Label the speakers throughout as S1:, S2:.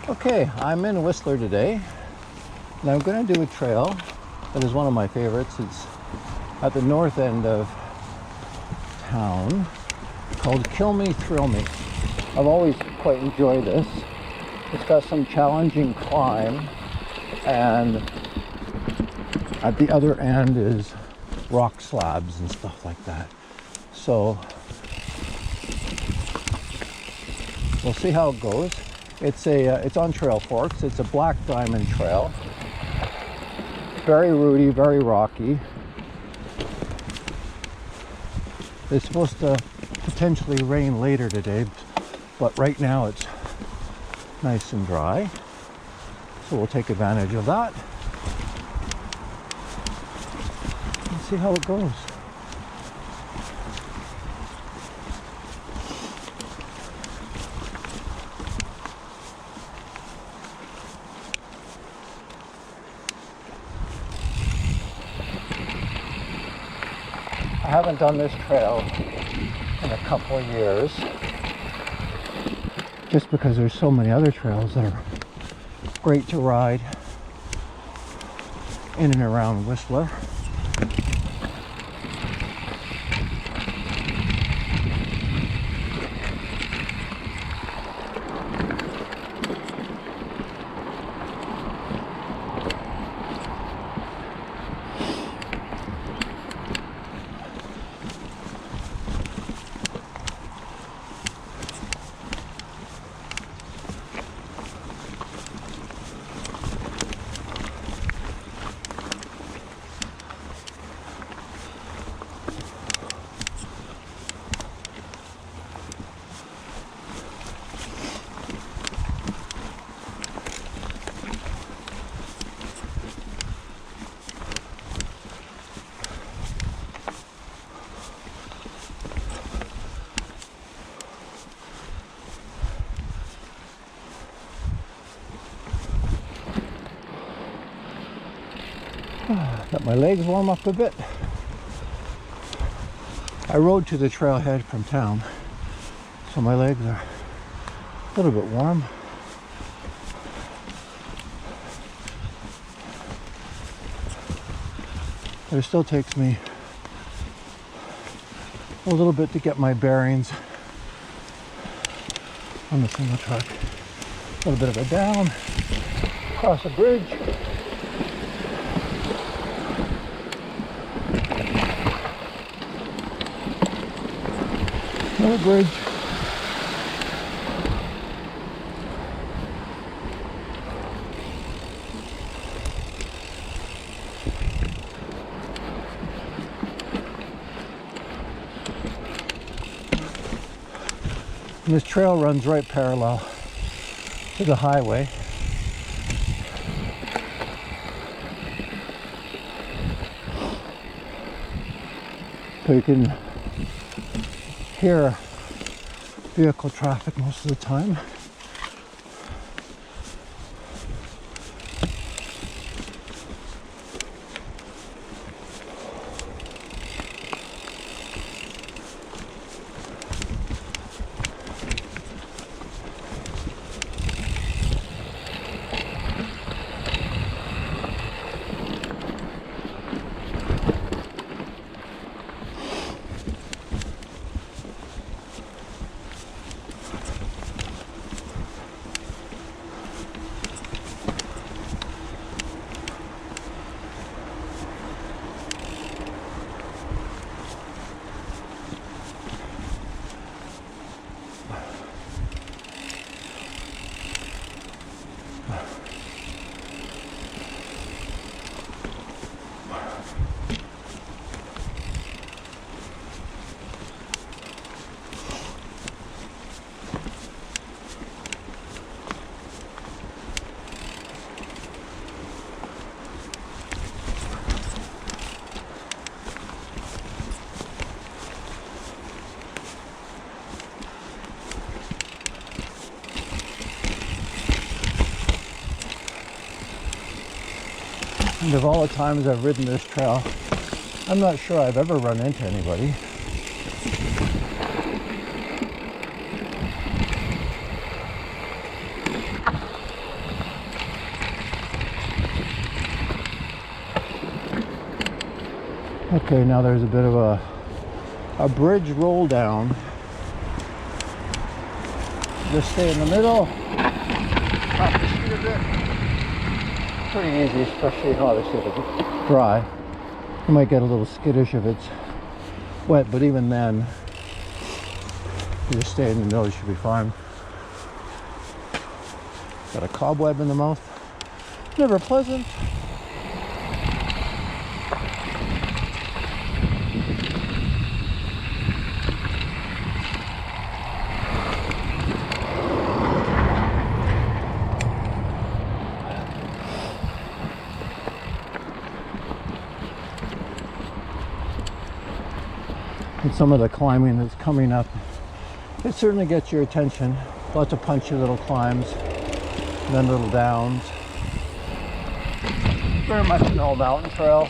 S1: Okay, I'm in Whistler today, and I'm going to do a trail that is one of my favorites. It's at the north end of town, called Kill Me, Thrill Me. I've always quite enjoyed this. It's got some challenging climb, and at the other end is rock slabs and stuff like that. So we'll see how it goes. It's on Trail Forks. It's a black diamond trail. Very rooty, very rocky. It's supposed to potentially rain later today, but right now it's nice and dry. So we'll take advantage of that and see how it goes. I haven't done this trail in a couple of years, just because there's so many other trails that are great to ride in and around Whistler. Let my legs warm up a bit. I rode to the trailhead from town, so my legs are a little bit warm. But it still takes me a little bit to get my bearings on the single track. A little bit of a down, cross a bridge. Another bridge. And this trail runs right parallel to the highway. So you can hear vehicle traffic most of the time. And of all the times I've ridden this trail, I'm not sure I've ever run into anybody. Okay, now there's a bit of a bridge roll down. Just stay in the middle. Top the speed a bit. Pretty easy, especially obviously if it's dry. You might get a little skittish if it's wet, but even then, you just stay in the middle, you should be fine. Got a cobweb in the mouth. Never pleasant. And some of the climbing that's coming up, it certainly gets your attention. Lots of punchy little climbs, and then little downs. Very much an old mountain trail.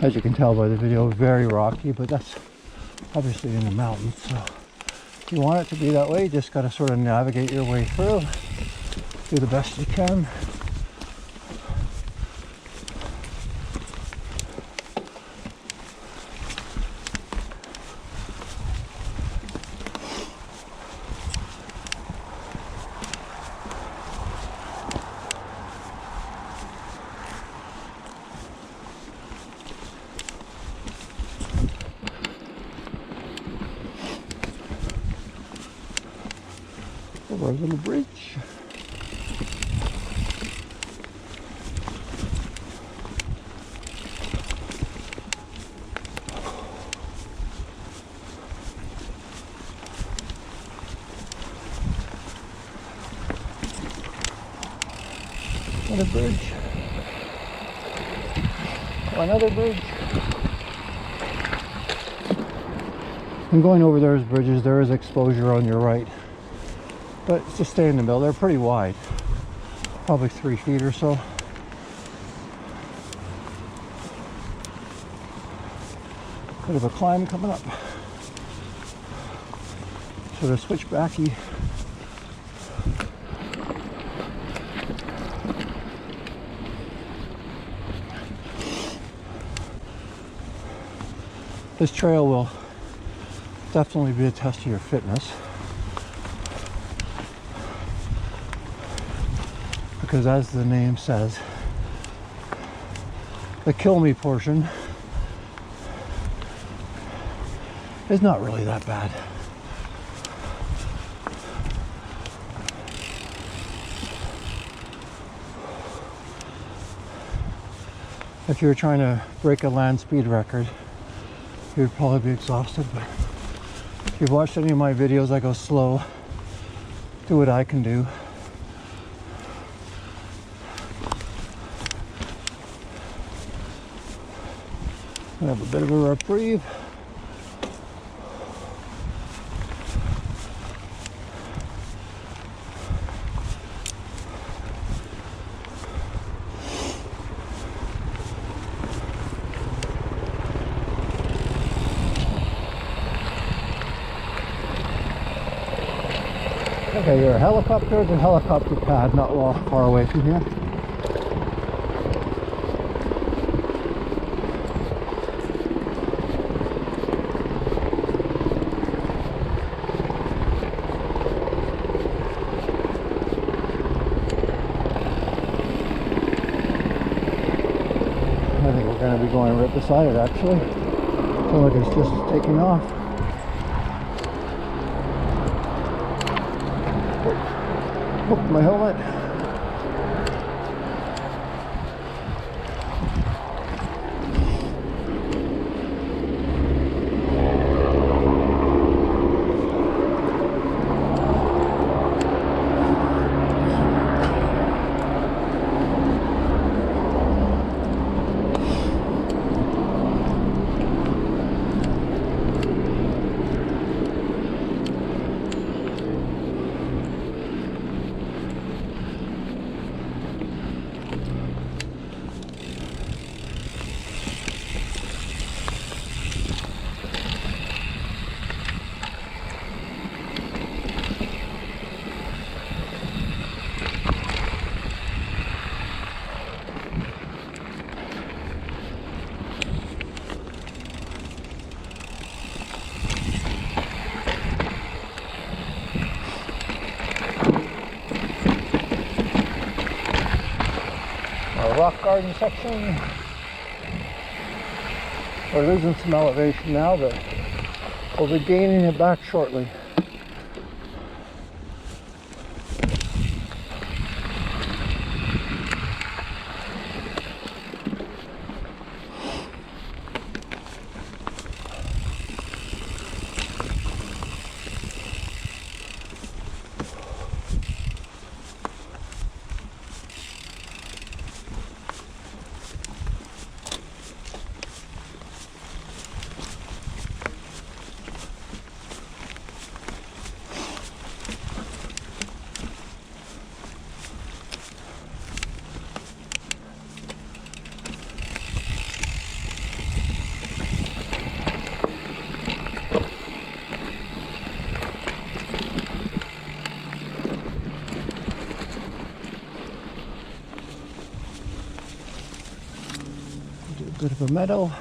S1: As you can tell by the video, very rocky, but that's obviously in the mountains. So if you want it to be that way, you just got to sort of navigate your way through, do the best you can. Over a little bridge. Another bridge. Another bridge. And going over those bridges, there is exposure on your right. But just stay in the middle. They're pretty wide, probably 3 feet or so. Bit of a climb coming up. Sort of switchbacky. This trail will definitely be a test of your fitness. Because as the name says, the kill me portion is not really that bad. If you're trying to break a land speed record, you'd probably be exhausted, but if you've watched any of my videos, I go slow, do what I can do. I have a bit of a reprieve. Okay, you're a helicopter. There's a helicopter pad not far away from here. I think we're going to be going right beside it actually. I feel like it's just taking off. Oh, my helmet. rock garden section. We're losing some elevation now, but we'll be gaining it back shortly. Bit of a meadow.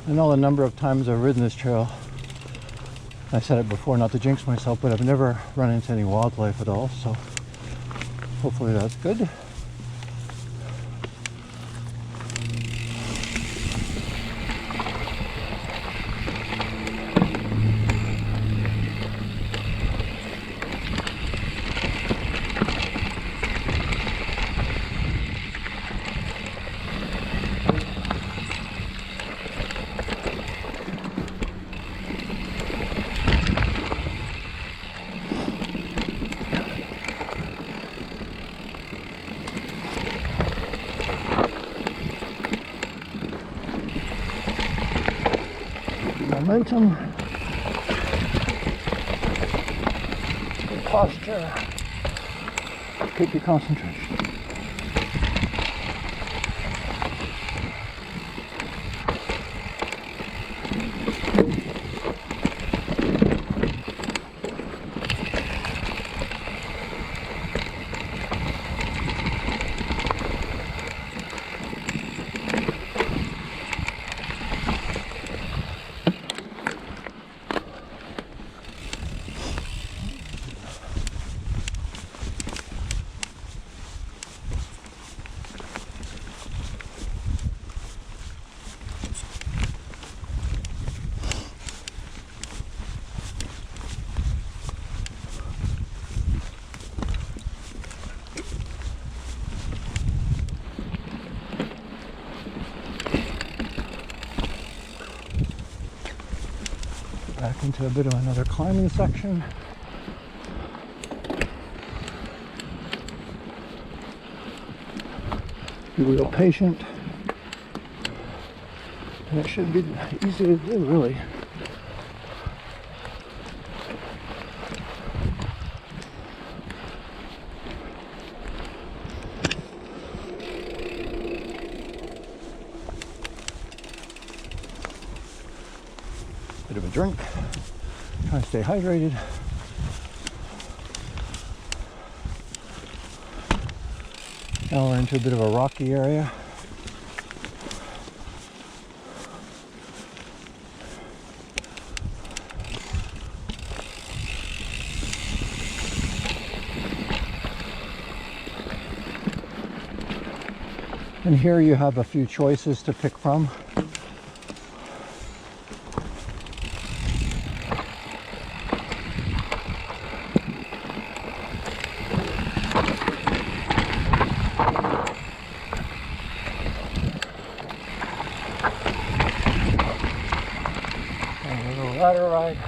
S1: I know the number of times I've ridden this trail. I said it before, not to jinx myself, but I've never run into any wildlife at all, so hopefully that's good. Momentum, good posture, keep your concentration. Back into a bit of another climbing section. Be real patient. And it should be easy to do, really. Bit of a drink, trying to stay hydrated. Now we're into a bit of a rocky area. And here you have a few choices to pick from. Ladder ride.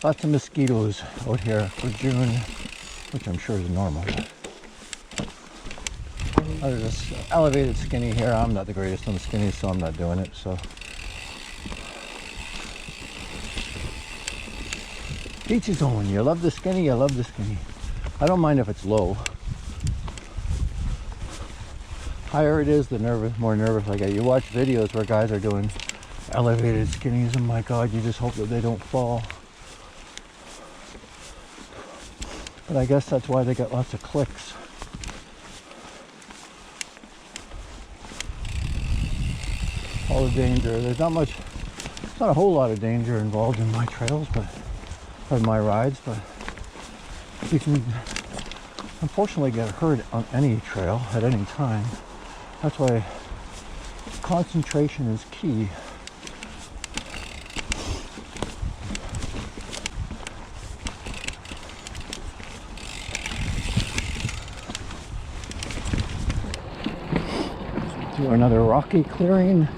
S1: Lots of mosquitoes out here for June, which I'm sure is normal. There's this elevated skinny here. I'm not the greatest on the skinny, so I'm not doing it. So each his own. You love the skinny, you love the skinny. I don't mind if it's low. Higher it is, the more nervous I get. You watch videos where guys are doing elevated skinnies, and my God, you just hope that they don't fall. But I guess that's why they get lots of clicks. All the danger. There's not much, there's not a whole lot of danger involved in my trails, or my rides, but you can unfortunately get hurt on any trail at any time. That's why concentration is key. To another rocky clearing,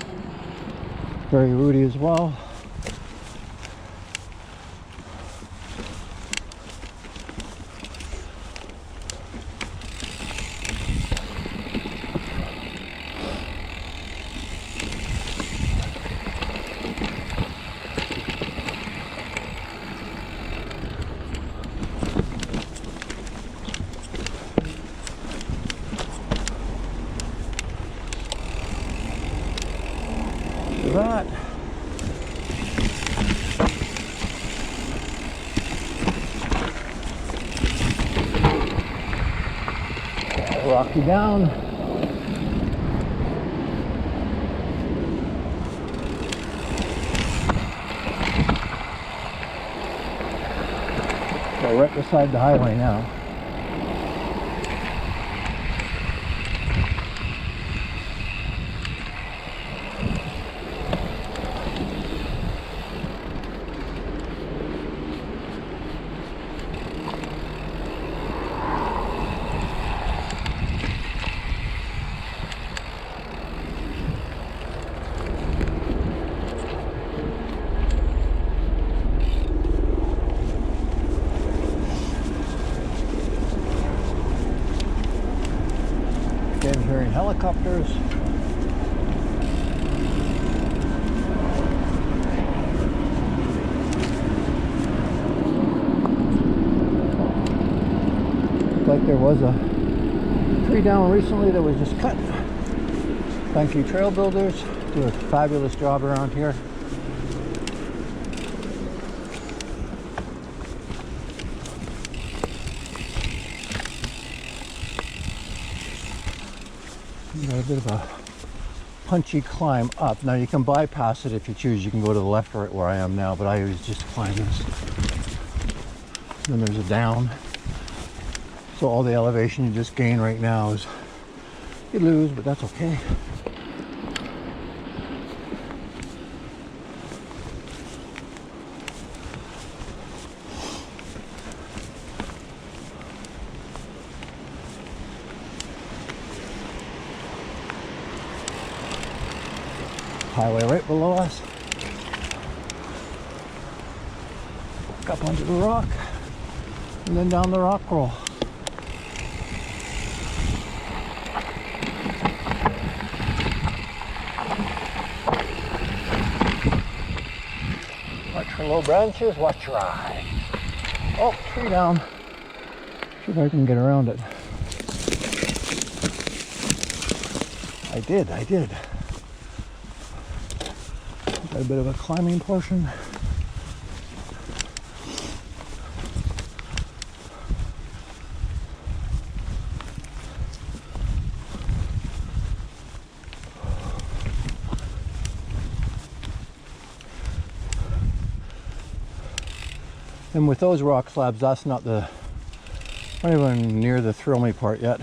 S1: very rooty as well. That. Rocky down. We're right beside the highway now. Again, hearing helicopters. Looks like there was a tree down recently that was just cut. Thank you, trail builders. Do a fabulous job around here. Got a bit of a punchy climb up. Now you can bypass it if you choose. You can go to the left or right where I am now, but I always just climb this. Then there's a down. So all the elevation you just gain right now is you lose, but that's okay. Highway right below us. Walk up onto the rock and then down the rock roll. Watch for low branches, watch your eye. Oh, tree down. See if I can get around it. I did. Got a bit of a climbing portion. And with those rock slabs, that's not the, we're not even near the thrill me part yet.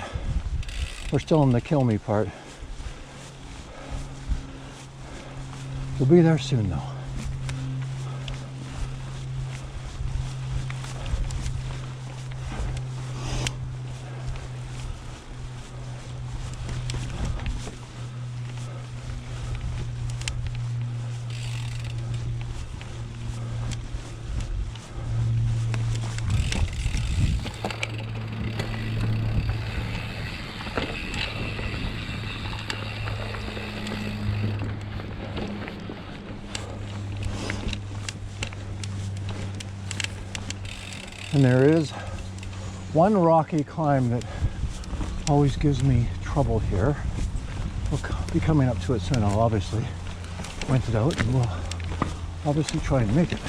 S1: We're still in the kill me part. We'll be there soon though. And there is one rocky climb that always gives me trouble here. We'll be coming up to it soon. I'll obviously point it out and we'll obviously try and make it.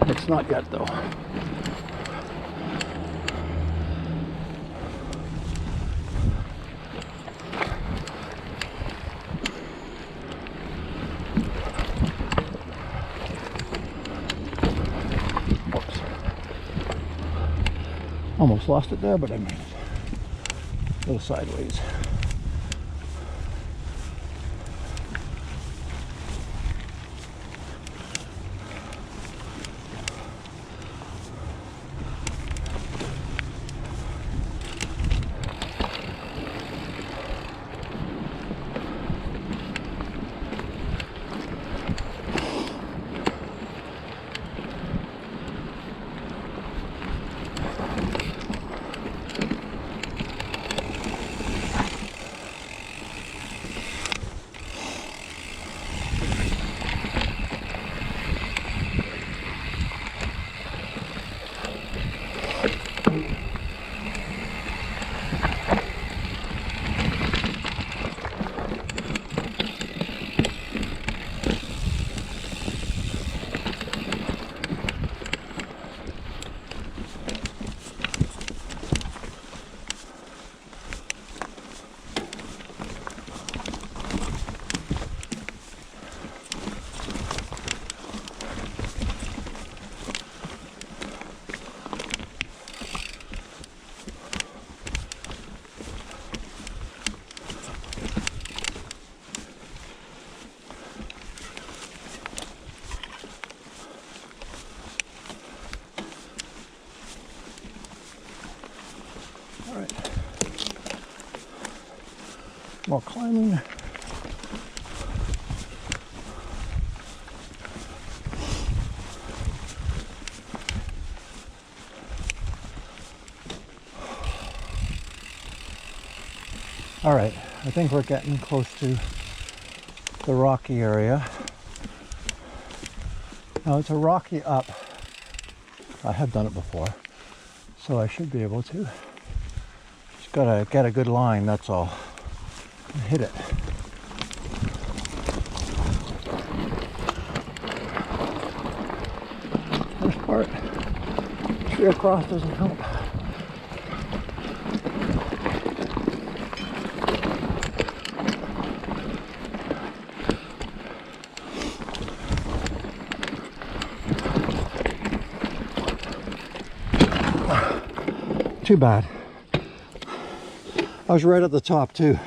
S1: It's not yet though. Whoops. Almost lost it there, but I made it. A little sideways. More climbing. All right, I think we're getting close to the rocky area. Now it's a rocky up. I have done it before, so I should be able to. Just gotta get a good line, that's all. And hit it. First part, tree across doesn't help. Too bad. I was right at the top too.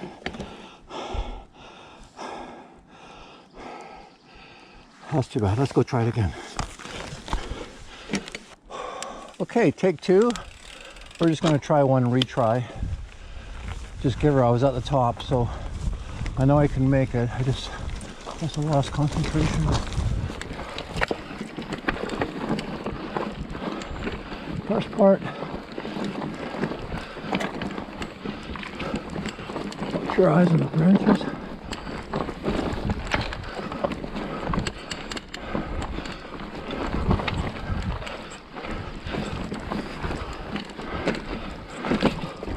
S1: That's too bad. Let's go try it again. Okay, take two. We're just going to try one retry. Just give her, I was at the top, so I know I can make it. I just also lost concentration. First part. Put your eyes on the branches.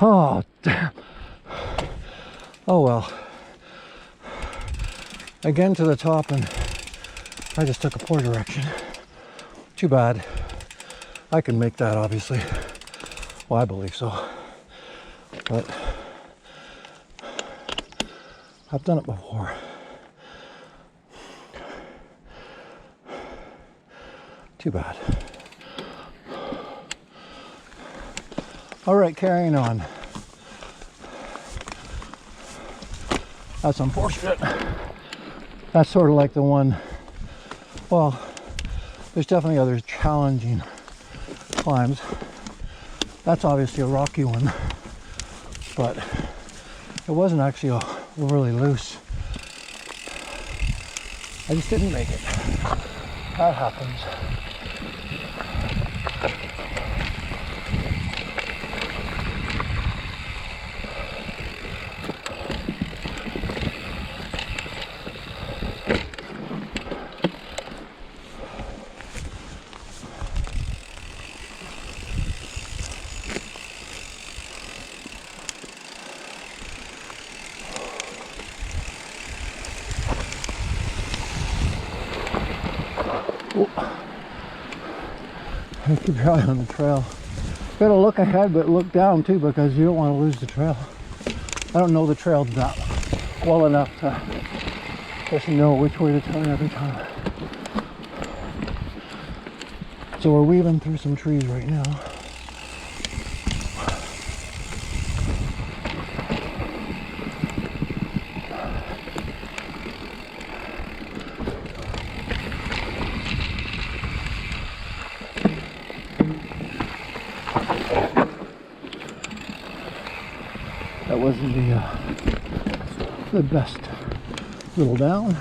S1: Oh, damn. Oh well. Again to the top, and I just took a poor direction. Too bad. I can make that, obviously. Well, I believe so. But I've done it before. Too bad. All right, carrying on. That's unfortunate. That's sort of like the one, well, there's definitely other challenging climbs. That's obviously a rocky one, but it wasn't actually overly loose. I just didn't make it. That happens. Oh. Keep your eye on the trail. Gotta look ahead, but look down too, because you don't want to lose the trail. I don't know the trail that well enough to just know which way to turn every time. So we're weaving through some trees right now. That wasn't the best little down.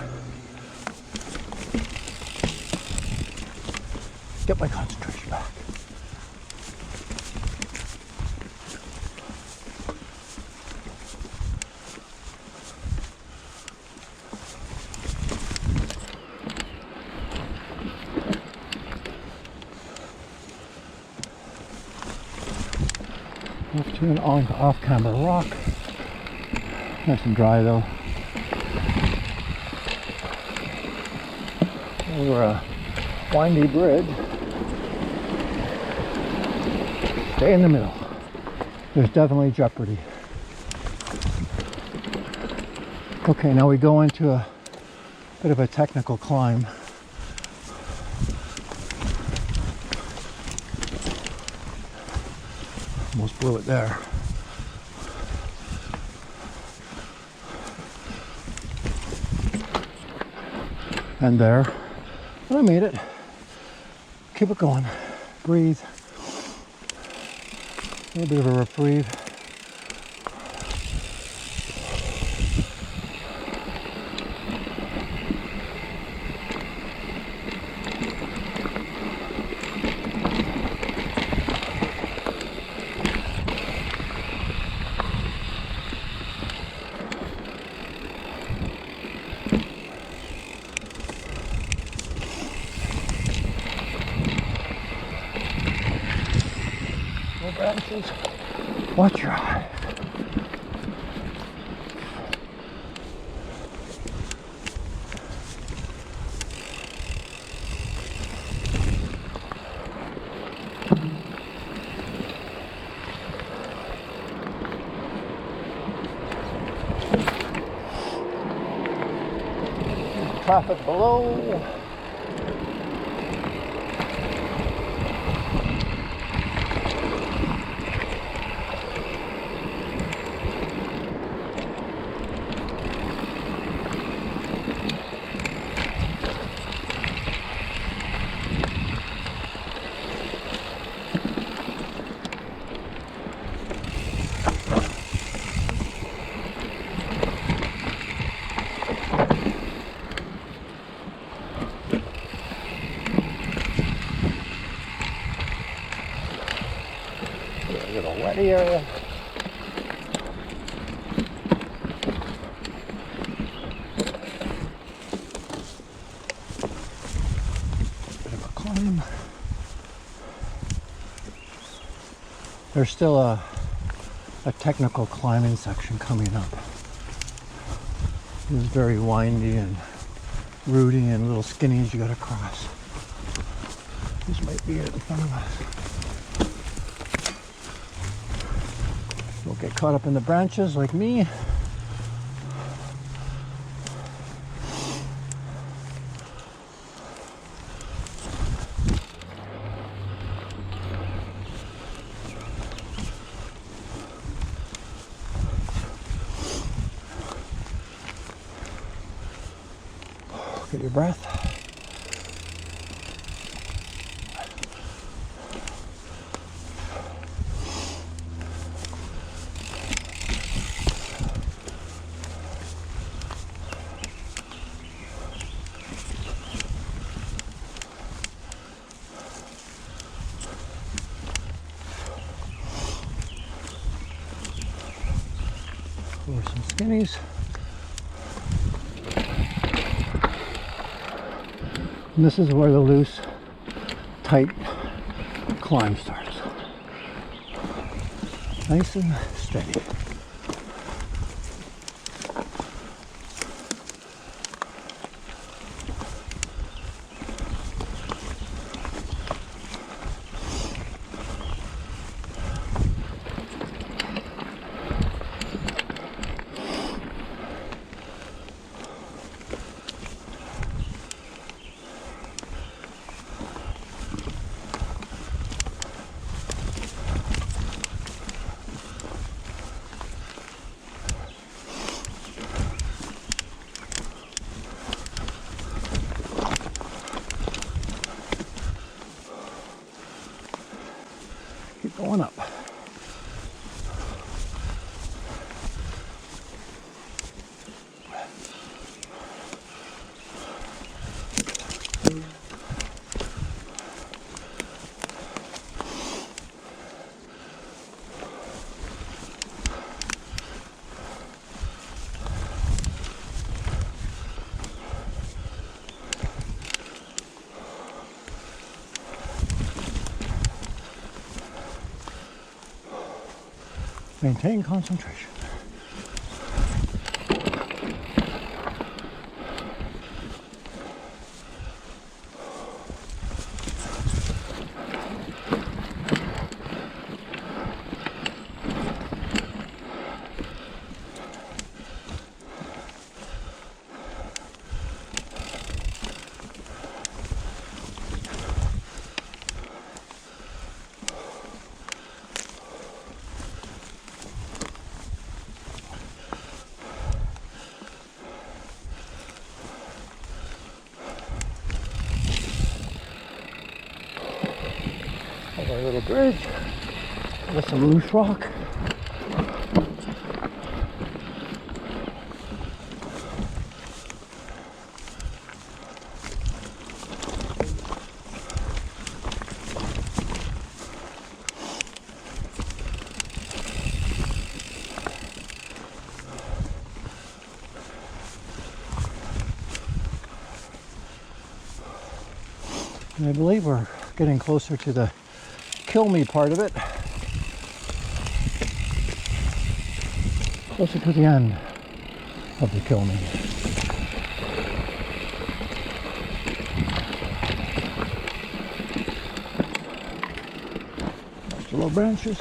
S1: Get my concentration back. Up to an off-camber rock. Nice and dry though. Over a windy bridge. Stay in the middle. There's definitely jeopardy. Okay, now we go into a bit of a technical climb. Almost blew it there. And there. And I made it. Keep it going. Breathe. A little bit of a reprieve. Branches. Watch your eyes. Traffic below. A little wetty area. Bit of a climb. There's still a technical climbing section coming up. It's very windy and rooty and little skinnies you gotta cross. This might be it in front of us. Don't get caught up in the branches like me. Get your breath. Or some skinnies. And this is where the loose, tight climb starts. Nice and steady. Maintain concentration. A little bridge with some loose rock. And I believe we're getting closer to the kill me part of it. Closer to the end of the kill me. Bunch of low branches.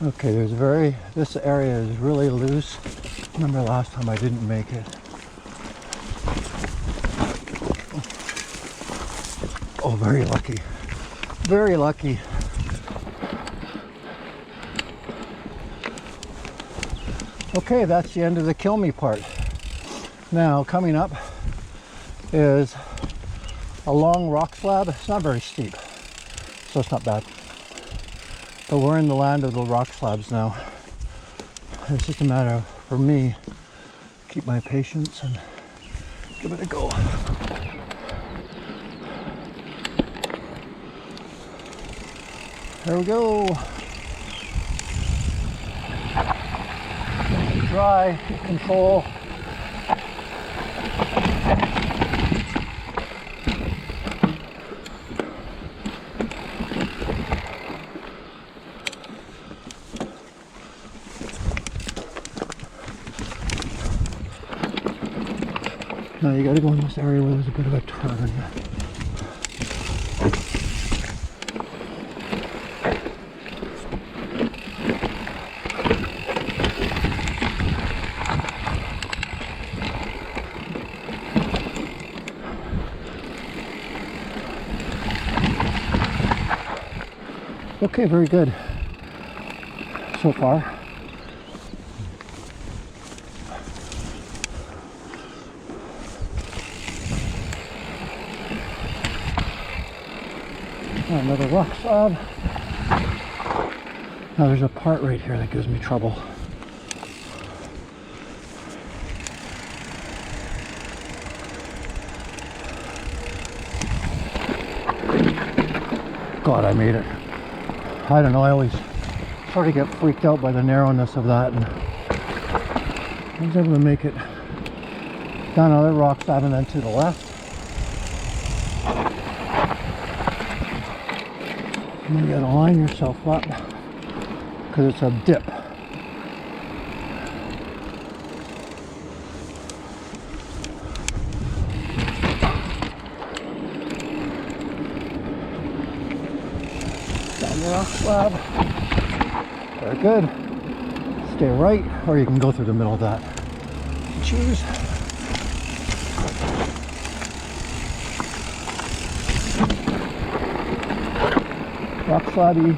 S1: Okay, this area is really loose. Remember last time I didn't make it. Oh, very lucky. Very lucky. Okay, that's the end of the kill me part. Now, coming up is a long rock slab. It's not very steep, so it's not bad. But we're in the land of the rock slabs now. It's just a matter of, for me, keep my patience and give it a go. There we go. Dry, control. Now you gotta go in this area where there's a bit of a turn. Okay, very good so far. Another rock slab. Now there's a part right here that gives me trouble. God, I made it. I don't know, I always sort of get freaked out by the narrowness of that, and I was able to make it down another rock slab and then to the left. And then you gotta line yourself up because it's a dip. Down the rock slab. Very good. Stay right, or you can go through the middle of that. Choose. Rock slabby.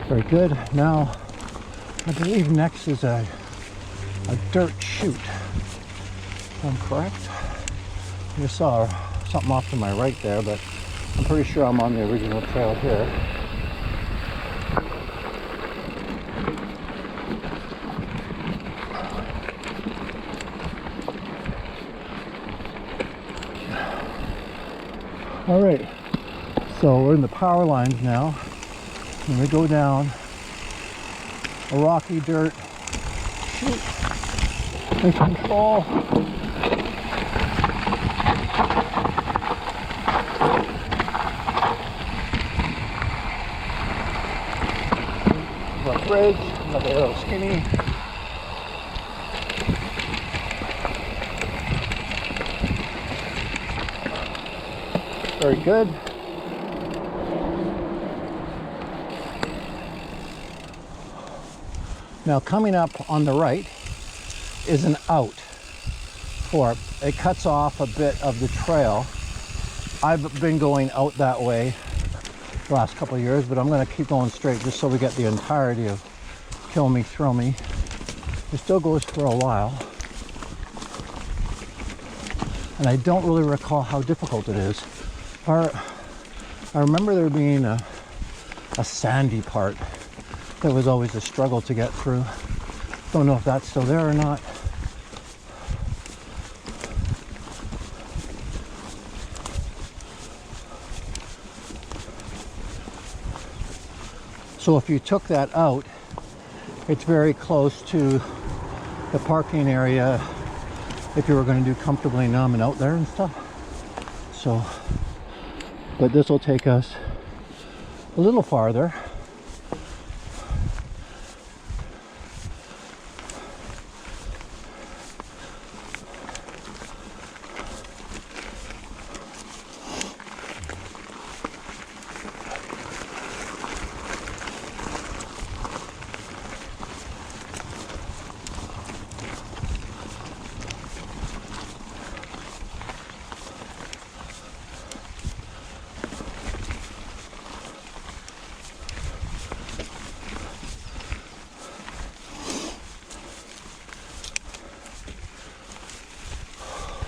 S1: Very good. Now I believe next is a dirt chute, if I'm correct. I just saw something off to my right there, but I'm pretty sure I'm on the original trail here. All right, so we're in the power lines now, and we go down a rocky dirt chute and control. A bridge, another little skinny. Very good. Now coming up on the right is an out for it cuts off a bit of the trail. I've been going out that way the last couple of years, but I'm going to keep going straight just so we get the entirety of Kill Me, Thrill Me. It still goes for a while, and I don't really recall how difficult it is. I remember there being a sandy part that was always a struggle to get through. Don't know if that's still there or not. So if you took that out, it's very close to the parking area if you were going to do comfortably numb and out there and stuff. So, but this will take us a little farther.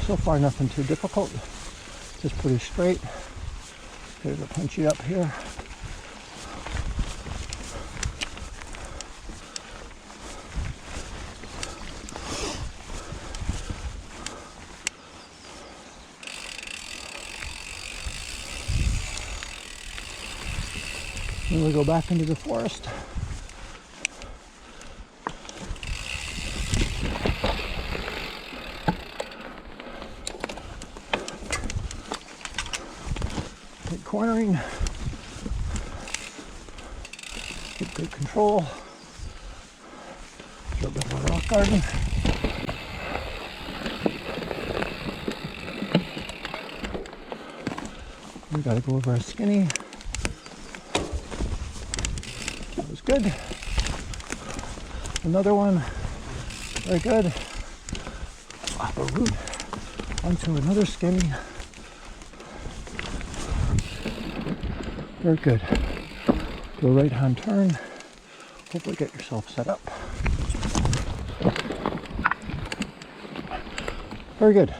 S1: So far nothing too difficult, just pretty straight. There's a punchy up here. Then we go back into the forest. Cornering, get good control. A little bit of a rock garden. We gotta go over a skinny. That was good. Another one, very good. Off a root onto another skinny. Very good. Do a right hand turn. Hopefully get yourself set up. Very good.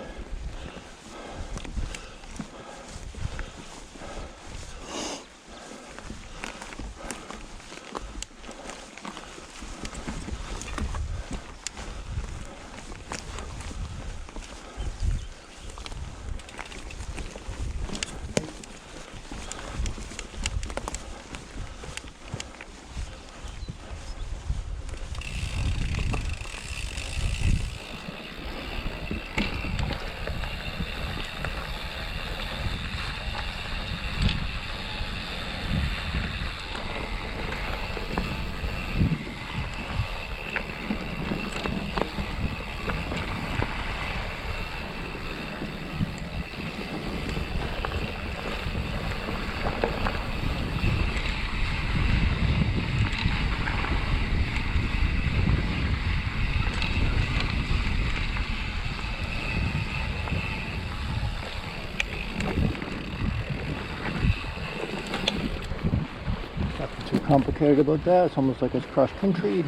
S1: Nothing too complicated about that. It's almost like it's cross country.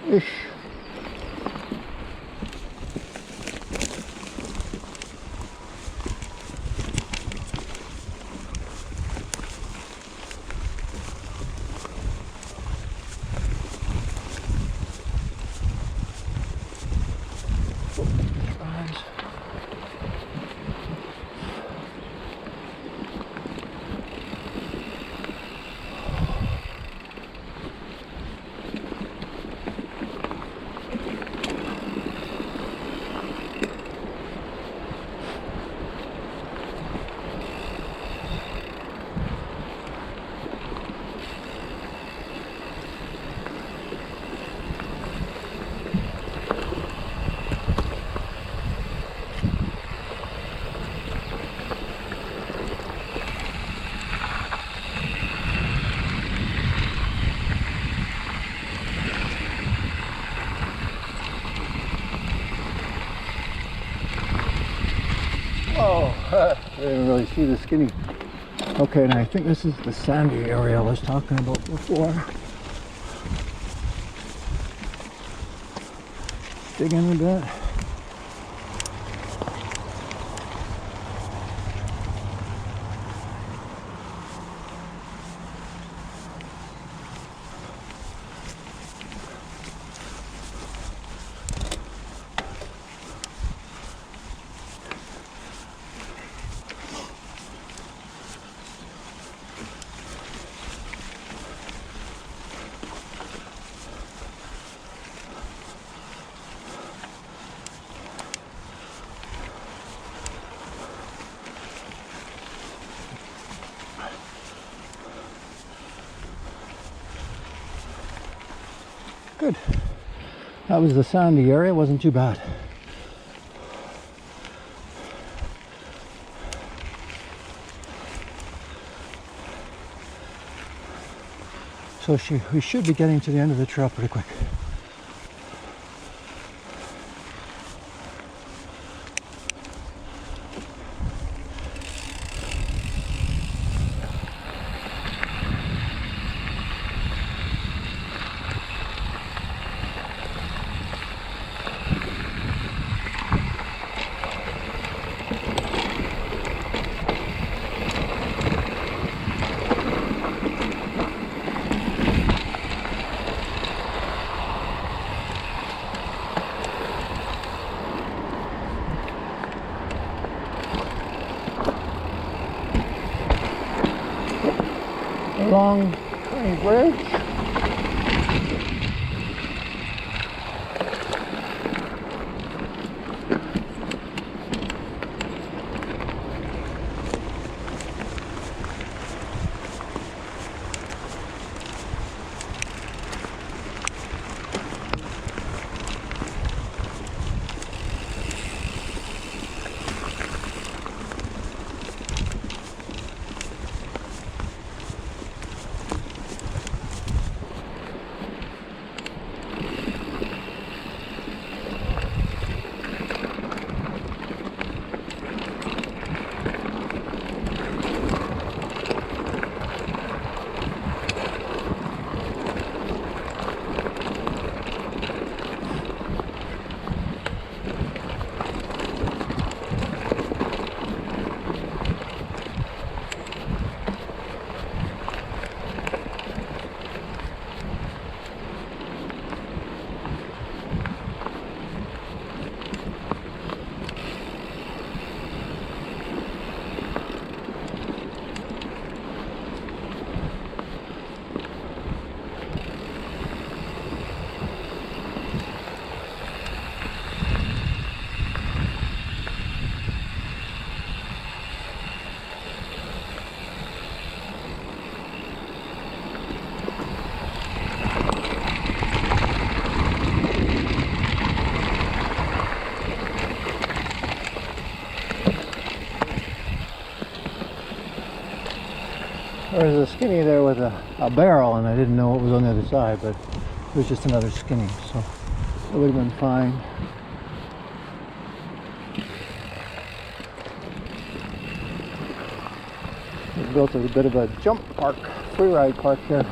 S1: Ish. Oh, I didn't really see the skinny. Okay, and I think this is the sandy area I was talking about before. Dig in a bit. Good. That was the sandy area. It wasn't too bad. So we should be getting to the end of the trail pretty quick. Long train bridge. There was a skinny there with a barrel, and I didn't know what was on the other side, but it was just another skinny, so it would have been fine. We built a bit of a jump park, free ride park here.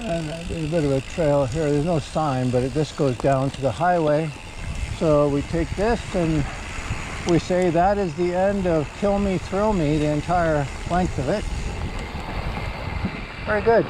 S1: And there's a bit of a trail here. There's no sign, but it just goes down to the highway. So we take this and we say that is the end of Kill Me, Thrill Me, the entire length of it. Very good.